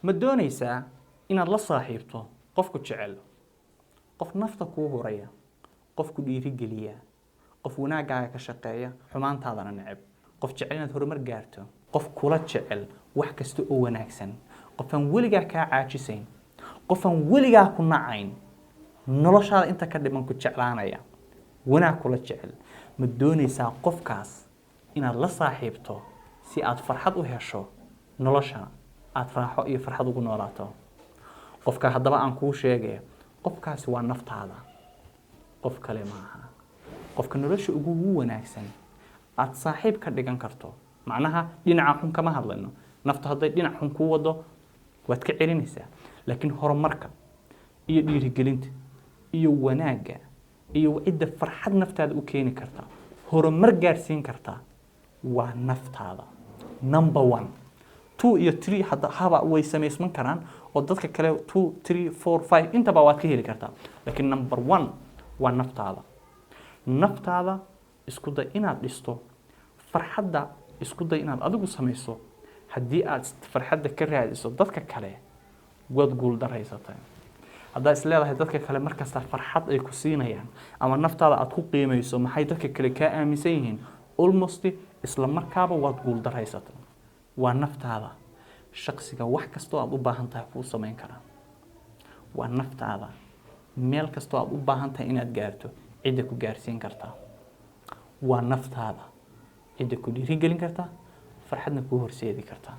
ma doonaysaa inaad la saaxiibto qof ku jecel, qof nafta kuu horaya, qof ku dhiirigeliya, qof wanaagaaga ka shaqeeya, xumaantaadana neceb, qof jecel inaad horumar gaarto, qof kula jecel wax kasta oo wanaagsan, qof aan weligaa kaa caajisayn, qof aan weligaa ku nacayn, noloshaada inta ka dhiman ku jeclaanaya, wanaag kula jecel. ma doonaysaa qofkaas inaad la saaxiibto si aad farxad u hesho, nolosha aad raaxo iyo farxad ugu noolaato. qofka haddaba aan kuu sheegay, qofkaasi waa naftaada, qof kale maaha. qofka nolosha ugu wanaagsan aad saaxiib ka dhigan karto, macnaha dhinaca xun kama hadlayno. nafta hadday dhinac xun kuu wado waad ka celinaysaa, laakiin horumarka iyo dhiirigelinta iyo wanaagga iyo cidda farxad naftaada u keeni karta, horumar gaarsiin karta, waa naftaada. number 1 2 iyo 3 haba way samaysman karaan oo dadka kale 2 3 4 5 intaba waad ka heli kartaa, laakiin number 1 waa naftaada. naftaada isku day inaad dhisto, farxadda isku day inaad adigu samayso. haddii aad farxadda ka raadiso dadka kale, waad guul daraysatay. haddaa is leedahay dadka kale markasta farxad ay ku siinayaan ama naftaada aad ku qiimayso maxay dadka kale kaa aaminsan yihiin, almost isla markaaba waad guul daraysatay. waa naftaada shaqsiga wax kastoo aad u baahan tahay kuu samayn karaa. waa naftaada meel kastoo aad u baahan tahay inaad gaarto cidda ku gaarsiin kartaa. waa naftaada cidda ku dhiirigelin kartaa, farxadna kuu horseedi kartaa.